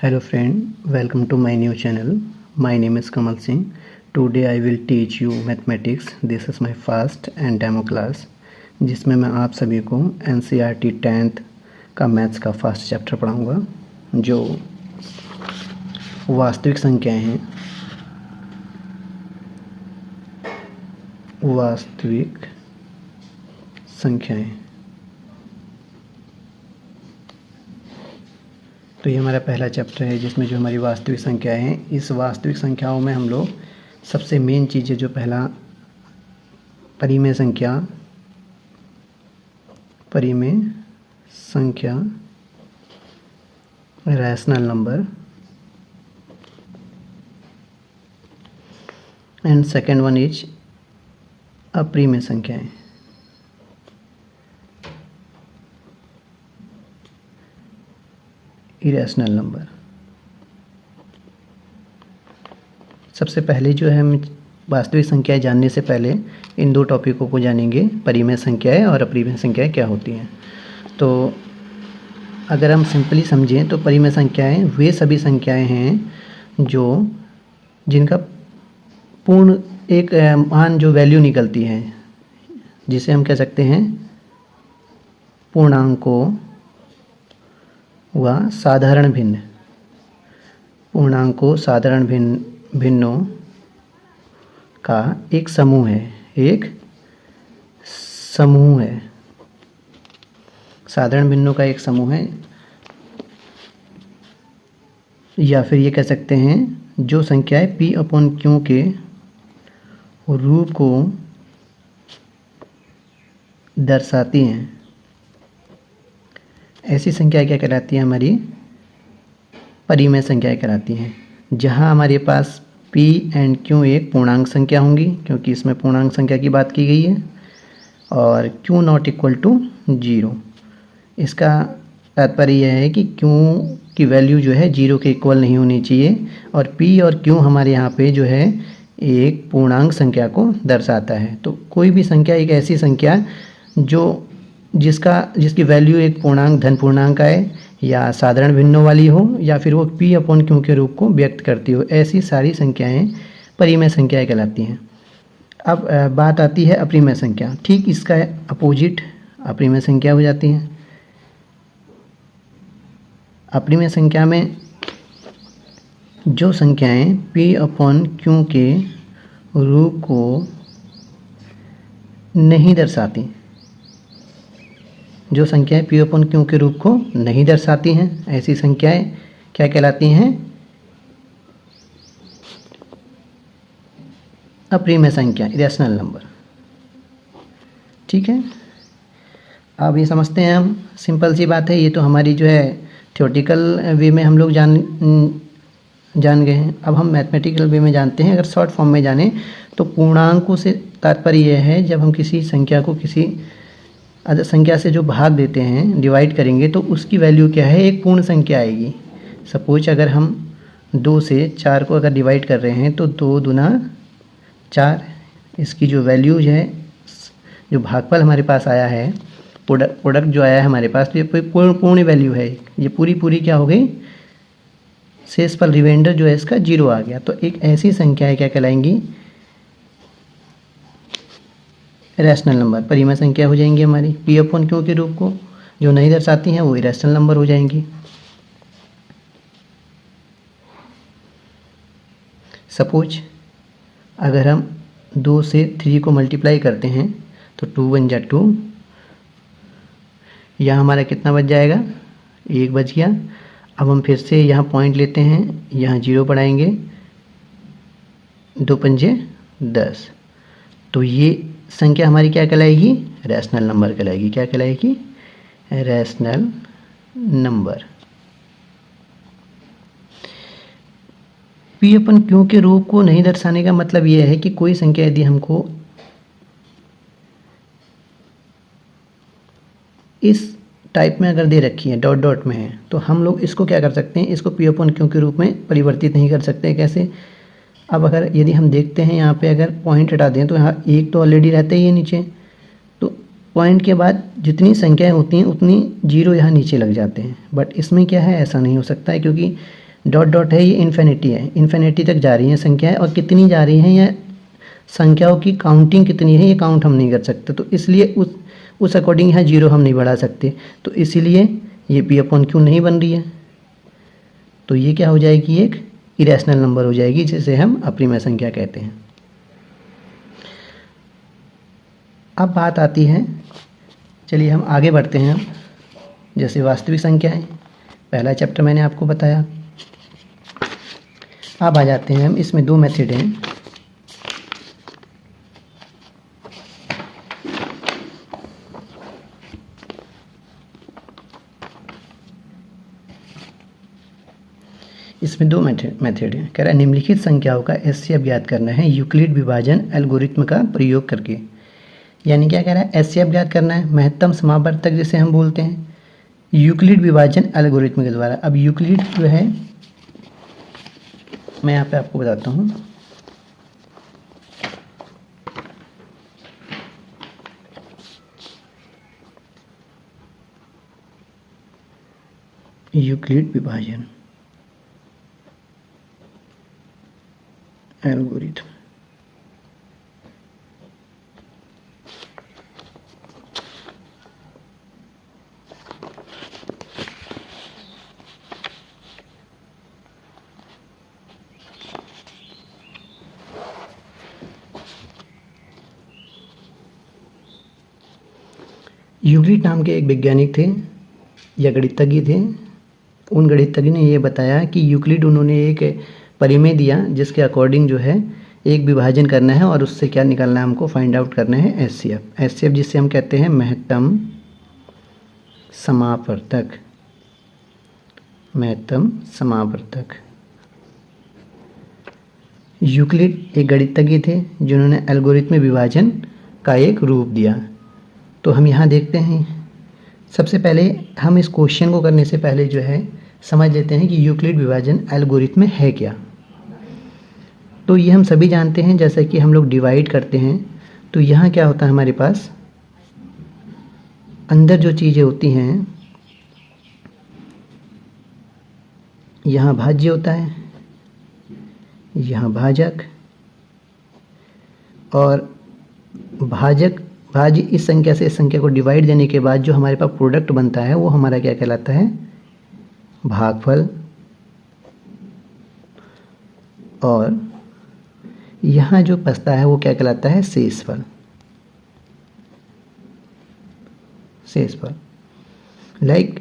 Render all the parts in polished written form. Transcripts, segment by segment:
Hello friend, welcome to my new channel. My name is Kamal Singh. Today I will teach you mathematics. This is my first and demo class जिसमें मैं आप सभी को NCERT 10th का maths का first chapter पढ़ाऊँगा जो वास्तविक संख्याएं हैं। वास्तविक संख्याएं, तो ये हमारा पहला चैप्टर है जिसमें जो हमारी वास्तविक संख्याएं हैं। इस वास्तविक संख्याओं में हम लोग सबसे मेन चीज़ है जो पहला परिमेय संख्या rational number and second one is अप्रिमेय संख्याएं। Irrational number. सबसे पहले जो है हम वास्तविक संख्याएं जानने से पहले इन दो टॉपिकों को जानेंगे, परिमेय संख्याएं और अप्रिमेय संख्याएं क्या होती हैं। तो अगर हम सिंपली समझें तो परिमेय संख्याएं वे सभी संख्याएं हैं जो जिनका पूर्ण एक मान जो वैल्यू निकलती है, जिसे हम कह सकते हैं पूर्णांकों व साधारण भिन्न। पूर्णांकों साधारण भिन्नों का एक समूह है, साधारण भिन्नों का एक समूह है, या फिर ये कह सकते हैं जो संख्याएं P/Q के रूप को दर्शाती हैं। ऐसी संख्याएं क्या कहलाती हैं? हमारी परिमेय संख्याएं कहलाती हैं, जहां हमारे पास P एंड Q एक पूर्णांक संख्या होंगी, क्योंकि इसमें पूर्णांक संख्या की बात की गई है, और Q नॉट इक्वल टू 0। इसका तात्पर्य यह है कि Q की वैल्यू जो है 0 के इक्वल नहीं होनी चाहिए, और P और Q हमारे यहाँ पे जो है एक पूर्णांक संख्या को दर्शाता है। तो कोई भी संख्या एक ऐसी संख्या जिसकी वैल्यू एक पूर्णांक धन पूर्णांक आए, या साधारण भिन्नों वाली हो, या फिर वो P/Q के रूप को व्यक्त करती हो, ऐसी सारी संख्याएं परिमेय संख्याएं कहलाती हैं। अब बात आती है अप्रिमेय संख्या। ठीक इसका अपोजिट अप्रिमेय संख्या हो जाती है। अप्रिमेय संख्या में जो संख्याएं P/Q के रूप को नहीं दर्शाती, जो संख्याएं P/Q के रूप को नहीं दर्शाती हैं, ऐसी संख्याएं क्या कहलाती हैं? अप्रिमेय संख्या, इरेशनल नंबर। ठीक है, अब ये समझते हैं हम, सिंपल सी बात है। ये तो हमारी जो है थ्योरेटिकल वे में हम लोग जान गए हैं। अब हम मैथमेटिकल वे में जानते हैं। अगर शॉर्ट फॉर्म में जाने तो पूर्णांकों से तात्पर्य यह है जब हम किसी संख्या को किसी अदर संख्या से जो भाग देते हैं, डिवाइड करेंगे, तो उसकी वैल्यू क्या है? एक पूर्ण संख्या आएगी। सपोज अगर हम 2 से 4 को अगर डिवाइड कर रहे हैं तो 2 दूना 4, इसकी जो वैल्यू है, जो भागफल हमारे पास आया है, प्रोडक्ट जो आया है हमारे पास, तो ये पूर्ण वैल्यू है। ये पूरी क्या हो गई? शेषफल रिमाइंडर जो है इसका 0 आ गया। तो एक ऐसी संख्या है क्या कहलाएंगी? रैशनल नंबर, परिमेय संख्या हो जाएंगी हमारी। P/Q के रूप को जो नहीं दर्शाती हैं वो इरेशनल नंबर हो जाएंगी। सपोज अगर हम 2 से 3 को मल्टीप्लाई करते हैं तो 2 1 जा 2, यहाँ हमारा कितना बच जाएगा? 1 बच गया। अब हम फिर से यहाँ पॉइंट लेते हैं, यहाँ 0 बढ़ाएंगे, 2 पंजे 10। तो ये संख्या हमारी क्या कहलाएगी? रैशनल नंबर कहलाएगी। क्या कहलाएगी? Rational number. P/Q के रूप को नहीं दर्शाने का मतलब यह है कि कोई संख्या यदि हमको इस टाइप में अगर दे रखी है, डॉट डॉट में है, तो हम लोग इसको क्या कर सकते हैं? इसको P/Q के रूप में परिवर्तित नहीं कर सकते। कैसे? अब अगर यदि हम देखते हैं यहाँ पे अगर पॉइंट हटा दें तो यहाँ 1 तो ऑलरेडी रहता ही है नीचे, तो पॉइंट के बाद जितनी संख्याएं होती हैं उतनी जीरो यहाँ नीचे लग जाते हैं। बट इसमें क्या है, ऐसा नहीं हो सकता है, क्योंकि डॉट डॉट है ये इन्फिनिटी है, इन्फिनिटी तक जा रही हैं संख्याएं, और कितनी जा रही हैं या संख्याओं की काउंटिंग कितनी है ये काउंट हम नहीं कर सकते, तो इसलिए उस अकॉर्डिंग यहाँ जीरो हम नहीं बढ़ा सकते, तो इसीलिए ये पी अपॉन क्यू नहीं बन रही है। तो ये क्या हो जाएगी, एक इरेशनल नंबर हो जाएगी, जिसे हम अप्रीमेय संख्या कहते हैं। अब बात आती है, चलिए हम आगे बढ़ते हैं। जैसे वास्तविक संख्याएं, पहला चैप्टर मैंने आपको बताया। अब आ जाते हैं हम, इसमें दो मेथड हैं। इसमें दो मेथड है। कह रहा है निम्नलिखित संख्याओं का एचसीएफ ज्ञात करना है यूक्लिड विभाजन एल्गोरिथ्म का प्रयोग करके। यानी क्या कह रहा है, एचसीएफ ज्ञात करना है, महत्तम समावर्तक जिसे हम बोलते हैं, यूक्लिड विभाजन एल्गोरिथ्म के द्वारा। अब यूक्लिड जो है, मैं यहाँ पे आपको बताता हूँ। यूक्लिड विभाजन एल्गोरिथम, यूक्लिड नाम के एक वैज्ञानिक थे या गणितज्ञ थे। उन गणितज्ञ ने ये बताया कि यूक्लिड, उन्होंने एक परिमेय दिया जिसके अकॉर्डिंग जो है एक विभाजन करना है और उससे क्या निकालना है, हमको फाइंड आउट करना है एचसीएफ। एचसीएफ जिसे हम कहते हैं महत्तम समावर्तक, महत्तम समावर्तक। यूक्लिड एक गणितज्ञ थे जिन्होंने एल्गोरिथम विभाजन का एक रूप दिया। तो हम यहाँ देखते हैं, सबसे पहले हम इस क्वेश्चन को करने से पहले जो है समझ लेते हैं कि यूक्लिड विभाजन एल्गोरिथम है क्या। तो ये हम सभी जानते हैं, जैसा कि हम लोग डिवाइड करते हैं तो यहाँ क्या होता है, हमारे पास अंदर जो चीज़ें होती हैं, यहाँ भाज्य होता है, यहाँ भाजक, और भाज्य इस संख्या से इस संख्या को डिवाइड देने के बाद जो हमारे पास प्रोडक्ट बनता है वो हमारा क्या कहलाता है, भागफल। और यहाँ जो बचता है वो क्या कहलाता है, शेषफल। शेषफल लाइक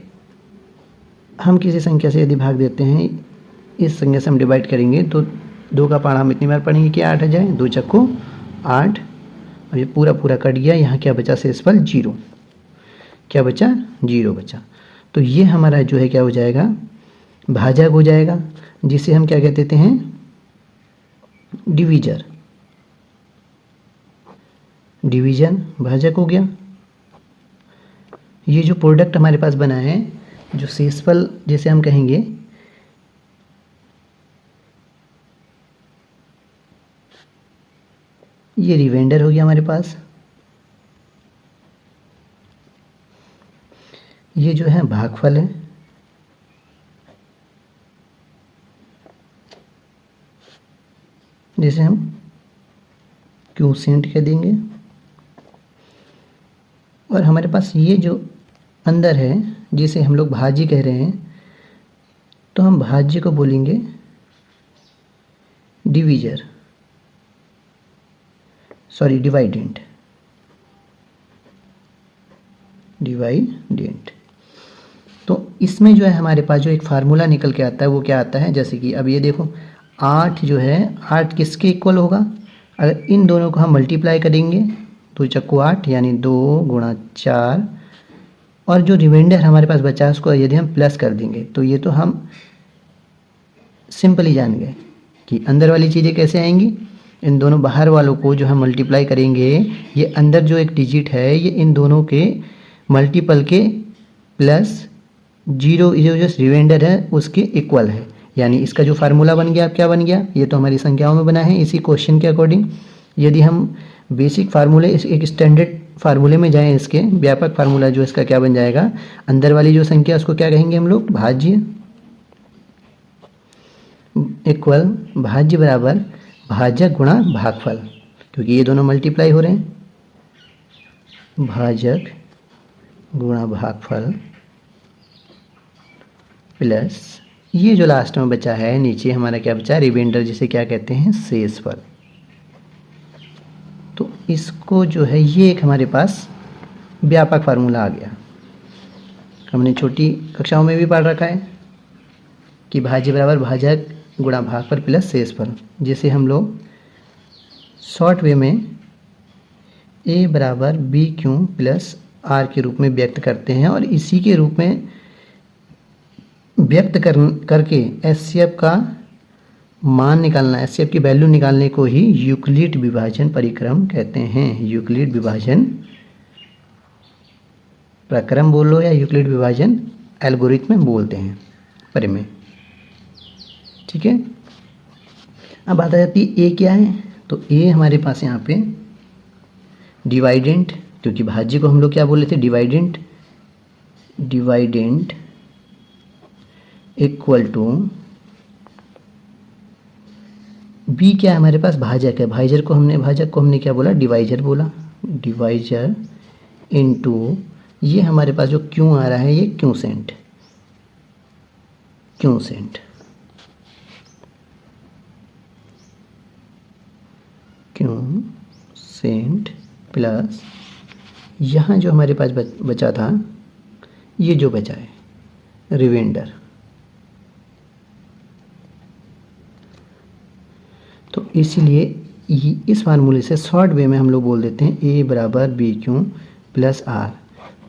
हम किसी संख्या से यदि भाग देते हैं, इस संख्या से हम डिवाइड करेंगे तो 2 का पारा हम इतनी बार पढ़ेंगे कि 8 आ जाए, 2 चक्को 8, और ये पूरा कट गया। यहाँ क्या बचा, शेषफल 0। क्या बचा, 0 बचा। तो ये हमारा जो है क्या हो जाएगा, भाजक हो जाएगा, जिसे हम क्या कह देते हैं, डिवीजर। डिवीजन भाजक हो गया। ये जो प्रोडक्ट हमारे पास बना है, जो शेषफल जैसे हम कहेंगे, ये रिमाइंडर हो गया हमारे पास। ये जो है भागफल है, जिसे हम क्वोशिएंट कह देंगे। और हमारे पास ये जो अंदर है जिसे हम लोग भाज्य कह रहे हैं, तो हम भाज्य को बोलेंगे डिवीजर, सॉरी डिवाइडेंट। डिवाइडेंट। तो इसमें जो है हमारे पास जो एक फार्मूला निकल के आता है वो क्या आता है, जैसे कि अब ये देखो 8 जो है, 8 किसके इक्वल होगा, अगर इन दोनों को हम मल्टीप्लाई करेंगे, 2 चक्कू 8 यानी 2 गुणा 4, और जो रिमाइंडर हमारे पास बचा उसको यदि हम प्लस कर देंगे, तो ये तो हम सिंपली जान गए कि अंदर वाली चीज़ें कैसे आएंगी। इन दोनों बाहर वालों को जो हम मल्टीप्लाई करेंगे, ये अंदर जो एक डिजिट है ये इन दोनों के मल्टीपल के प्लस 0 जो रिमाइंडर है उसके इक्वल है। यानी इसका जो फार्मूला बन गया, अब क्या बन गया, ये तो हमारी संख्याओं में बना है इसी क्वेश्चन के अकॉर्डिंग। यदि हम बेसिक फार्मूले, एक स्टैंडर्ड फार्मूले में जाएं, इसके व्यापक फार्मूला जो इसका क्या बन जाएगा, अंदर वाली जो संख्या उसको क्या कहेंगे हम लोग, भाज्य। इक्वल भाज्य बराबर भाजक गुणा भागफल, क्योंकि ये दोनों मल्टीप्लाई हो रहे हैं, भाजक गुणा भागफल प्लस ये जो लास्ट में बचा है नीचे हमारा क्या बचा, रिमाइंडर, जिसे क्या कहते हैं, शेषफल। तो इसको जो है ये एक हमारे पास व्यापक फार्मूला आ गया। हमने छोटी कक्षाओं में भी पढ़ रखा है कि भाज्य बराबर भाजक गुणा भागफल प्लस शेषफल, जिसे हम लोग शॉर्ट वे में a बराबर बी क्यू प्लस आर के रूप में व्यक्त करते हैं, और इसी के रूप में व्यक्त करके एचसीएफ का मान निकालना, एचसीएफ की वैल्यू निकालने को ही यूक्लिड विभाजन परिक्रम कहते हैं। यूक्लिड विभाजन प्रक्रम बोलो या यूक्लिड विभाजन एल्गोरिथम बोलते हैं परिमेय। ठीक है, अब बात आ जाती है ए क्या है। तो ए हमारे पास यहाँ पे डिवाइडेंट, क्योंकि भाज्य को हम लोग क्या बोले थे, dividend, dividend equal to B क्या है हमारे पास, भाजक है। भाजक को हमने क्या बोला, डिवाइजर बोला, डिवाइजर इनटू ये हमारे पास जो क्यों आ रहा है, ये क्यूसेंट, क्यूसेंट, क्यूसेंट प्लस यहाँ जो हमारे पास बचा था, ये जो बचा है रिमाइंडर। तो इसीलिए इस फार्मूले से शॉर्ट वे में हम लोग बोल देते हैं ए बराबर बी क्यू प्लस आर।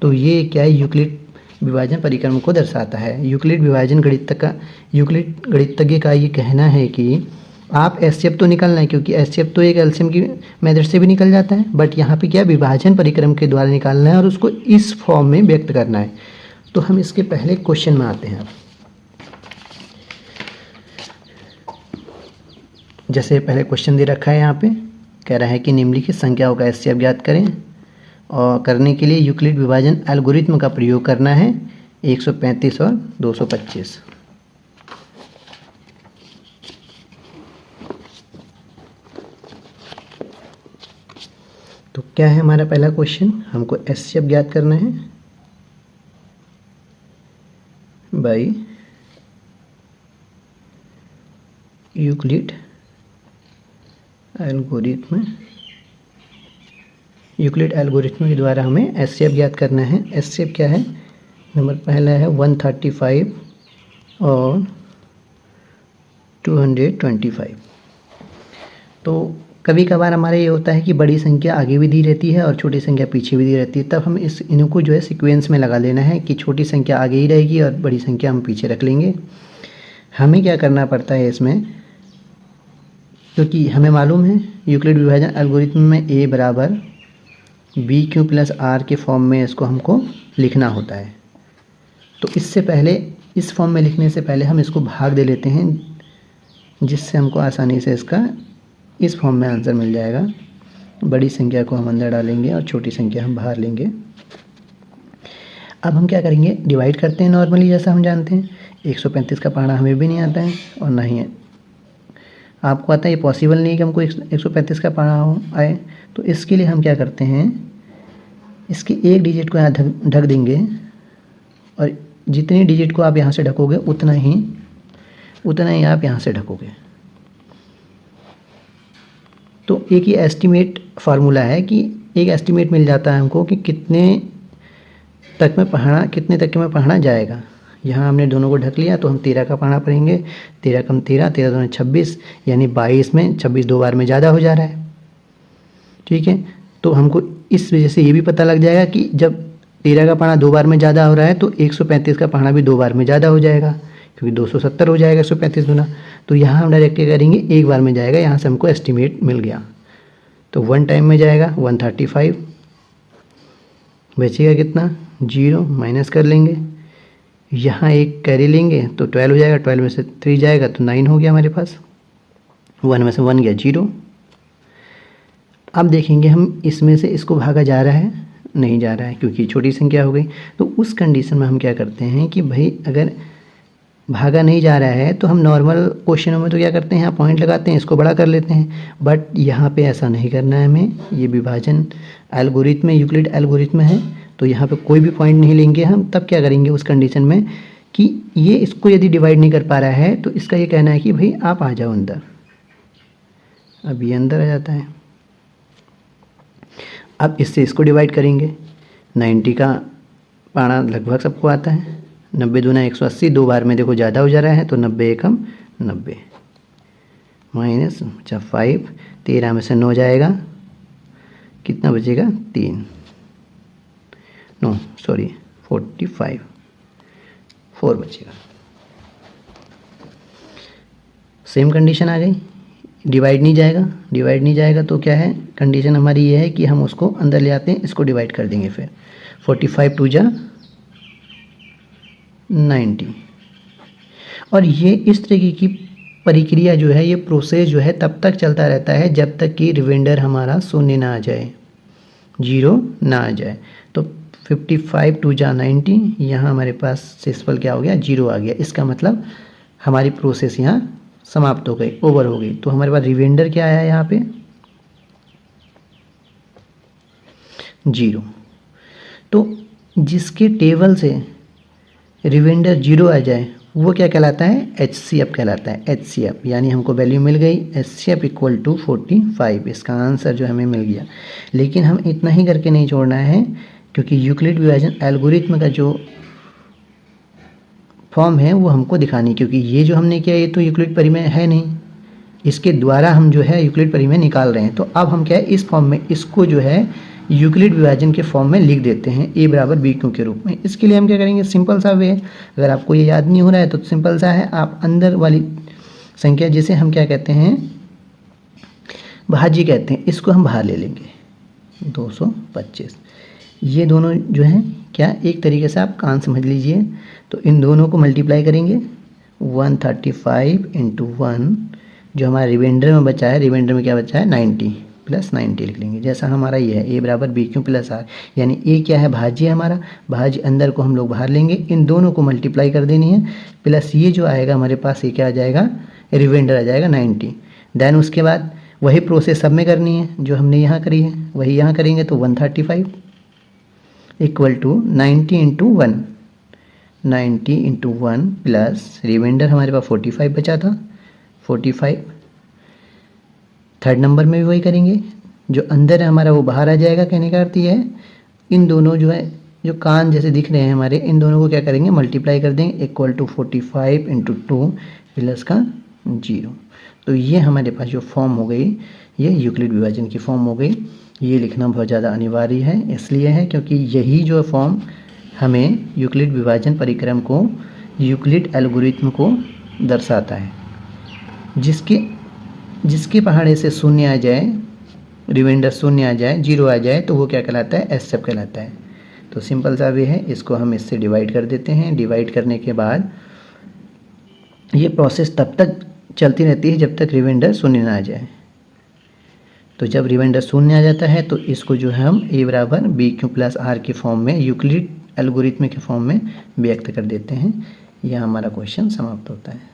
तो ये क्या है, यूक्लिड विभाजन परिक्रम को दर्शाता है। यूक्लिड विभाजन यूक्लिड गणितज्ञ का ये कहना है कि आप एचसीएफ तो निकालना है, क्योंकि एचसीएफ तो एक एलसीएम की मेथड से भी निकल जाता है, बट यहाँ पे क्या विभाजन परिक्रम के द्वारा निकालना है और उसको इस फॉर्म में व्यक्त करना है। तो हम इसके पहले क्वेश्चन में आते हैं। जैसे पहले क्वेश्चन दे रखा है, यहाँ पे कह रहा है कि निम्नलिखित संख्याओं का एचसीएफ ज्ञात करें, और करने के लिए यूक्लिड विभाजन एल्गोरिथम का प्रयोग करना है 135 और 225। तो क्या है हमारा पहला क्वेश्चन, हमको एचसीएफ ज्ञात करना है by Euclid algorithm. Euclid algorithm के द्वारा हमें एचसीएफ ज्ञात करना है। एचसीएफ क्या है, नंबर पहला है 135 और 225। तो कभी कभार हमारे ये होता है कि बड़ी संख्या आगे भी दी रहती है और छोटी संख्या पीछे भी दी रहती है, तब हम इनको जो है सीक्वेंस में लगा लेना है कि छोटी संख्या आगे ही रहेगी और बड़ी संख्या हम पीछे रख लेंगे। हमें क्या करना पड़ता है इसमें, क्योंकि हमें मालूम है यूक्लिड विभाजन एल्गोरिथम में ए बराबर बी क्यू प्लस आर के फॉर्म में इसको हमको लिखना होता है। तो इससे पहले, इस फॉर्म में लिखने से पहले हम इसको भाग दे लेते हैं, जिससे हमको आसानी से इसका इस फॉर्म में आंसर मिल जाएगा। बड़ी संख्या को हम अंदर डालेंगे और छोटी संख्या हम बाहर लेंगे। अब हम क्या करेंगे, डिवाइड करते हैं नॉर्मली, जैसा हम जानते हैं 135 का पढ़ना हमें भी नहीं आता है और ना ही आपको आता है। ये पॉसिबल नहीं है कि हमको 135 का पढ़ना आए। तो इसके लिए हम क्या करते हैं, इसके एक डिजिट को यहाँ ढक देंगे, और जितनी डिजिट को आप यहाँ से ढकोगे उतना ही आप यहाँ से ढकोगे। तो एक ये एस्टिमेट फार्मूला है कि एक एस्टिमेट मिल जाता है हमको कि कितने तक में पढ़ना जाएगा। यहाँ हमने दोनों को ढक लिया, तो हम 13 का पढ़ना पड़ेंगे। 13 कम 13, 13 दूनी 26, यानी 22 में 26 दो बार में ज़्यादा हो जा रहा है। ठीक है, तो हमको इस वजह से ये भी पता लग जाएगा कि जब 13 का पढ़ना दो बार में ज़्यादा हो रहा है, तो 135 का पढ़ना भी दो बार में ज़्यादा हो जाएगा, क्योंकि 270 हो जाएगा 135 गुना। तो यहाँ हम डायरेक्ट क्या करेंगे, एक बार में जाएगा। यहाँ से हमको एस्टिमेट मिल गया, तो 1 टाइम में जाएगा 135, बचेगा कितना 0, माइनस कर लेंगे। यहाँ एक कैरी लेंगे तो 12 हो जाएगा, 12 में से 3 जाएगा तो 9 हो गया हमारे पास। 1 में से 1 गया 0। अब देखेंगे हम इसमें से इसको भागा जा रहा है, नहीं जा रहा है, क्योंकि छोटी संख्या हो गई। तो उस कंडीशन में हम क्या करते हैं कि भाई अगर भागा नहीं जा रहा है तो हम नॉर्मल क्वेश्चनों में तो क्या करते हैं, यहाँ पॉइंट लगाते हैं, इसको बड़ा कर लेते हैं, बट यहाँ पे ऐसा नहीं करना है हमें। ये विभाजन एल्गोरिथम यूक्लिड एल्गोरिथम है, तो यहाँ पे कोई भी पॉइंट नहीं लेंगे हम। तब क्या करेंगे उस कंडीशन में कि ये इसको यदि डिवाइड नहीं कर पा रहा है तो इसका ये कहना है कि भाई आप आ जाओ अंदर। अब ये अंदर आ जाता है। अब इससे इसको डिवाइड करेंगे। 90 का पारा लगभग सबको आता है। 90 दूना 180, 2 बार में देखो ज़्यादा हो जा रहा है, तो 90 एकम 90 माइनस 5, 13 में से 9 जाएगा, कितना बचेगा 3, नो सॉरी 45, 4 बचेगा। सेम कंडीशन आ गई, डिवाइड नहीं जाएगा। डिवाइड नहीं जाएगा तो क्या है कंडीशन हमारी ये है कि हम उसको अंदर ले आते हैं, इसको डिवाइड कर देंगे। फिर 45 2 जा 90। और ये इस तरीके की प्रक्रिया जो है, ये प्रोसेस जो है तब तक चलता रहता है जब तक कि रिमाइंडर हमारा शून्य ना आ जाए, 0 ना आ जाए। तो 55 2 जा 90, यहाँ हमारे पास शेषफल क्या हो गया 0 आ गया। इसका मतलब हमारी प्रोसेस यहाँ समाप्त हो गई, ओवर हो गई। तो हमारे पास रिमाइंडर क्या आया यहाँ पे 0। तो जिसके टेबल से रिमाइंडर 0 आ जाए वो क्या कहलाता है, HCF कहलाता है। HCF यानी हमको वैल्यू मिल गई HCF इक्वल टू 45। इसका आंसर जो हमें मिल गया। लेकिन हम इतना ही करके नहीं छोड़ना है, क्योंकि यूक्लिड विभाजन एल्गोरिथम का जो फॉर्म है वो हमको दिखानी, क्योंकि ये जो हमने किया ये तो यूक्लिड परिमेय है नहीं, इसके द्वारा हम जो है यूक्लिड परिमेय निकाल रहे हैं। तो अब हम क्या है इस फॉर्म में इसको जो है यूक्लिड विभाजन के फॉर्म में लिख देते हैं A बराबर BQ के रूप में। इसके लिए हम क्या करेंगे, सिंपल सा वे है। अगर आपको ये याद नहीं हो रहा है तो सिंपल सा है, आप अंदर वाली संख्या जिसे हम क्या कहते हैं भाज्य कहते हैं, इसको हम बाहर ले लेंगे 225। ये दोनों जो हैं क्या एक तरीके से आप कान समझ लीजिए। तो इन दोनों को मल्टीप्लाई करेंगे 135 इंटू 1, जो हमारा रिमाइंडर में बचा है, रिमाइंडर में क्या बचा है 90 प्लस 90 लिख लेंगे। जैसा हमारा ये है A बराबर BQ प्लस R, यानी A क्या है भाज्य हमारा, भाज्य अंदर को हम लोग बाहर लेंगे, इन दोनों को मल्टीप्लाई कर देनी है, प्लस ये जो आएगा हमारे पास ये क्या आ जाएगा रिमाइंडर आ जाएगा 90। देन उसके बाद वही प्रोसेस सब में करनी है जो हमने यहाँ करी है, वही यहाँ करेंगे। तो 135 equal to 90 into 1, 90 into 1 plus remainder हमारे पास 45 बचा था, 45। थर्ड नंबर में भी वही करेंगे, जो अंदर है हमारा वो बाहर आ जाएगा। कहने का अर्थ ये है इन दोनों जो है जो कान जैसे दिख रहे हैं हमारे, इन दोनों को क्या करेंगे मल्टीप्लाई कर देंगे, इक्वल टू 45 इंटू 2 प्लस का 0। तो ये हमारे पास जो फॉर्म हो गई ये यूक्लिड विभाजन की फॉर्म हो गई। ये लिखना बहुत ज़्यादा अनिवार्य है, इसलिए है क्योंकि यही जो फॉर्म हमें यूक्लिड विभाजन परिक्रम को, यूक्लिड एल्गोरिथम को दर्शाता है। जिसके पहाड़े से शून्य आ जाए, रिमाइंडर शून्य आ जाए, 0 आ जाए, तो वो क्या कहलाता है HCF कहलाता है। तो सिंपल सा वे है, इसको हम इससे डिवाइड कर देते हैं। डिवाइड करने के बाद ये प्रोसेस तब तक चलती रहती है जब तक रिमाइंडर शून्य ना आ जाए। तो जब रिमाइंडर शून्य आ जाता है तो इसको जो है हम A बराबर BQ प्लस R के फॉर्म में, यूक्लिड एल्गोरिथम के फॉर्म में व्यक्त कर देते हैं। यह हमारा क्वेश्चन समाप्त होता है।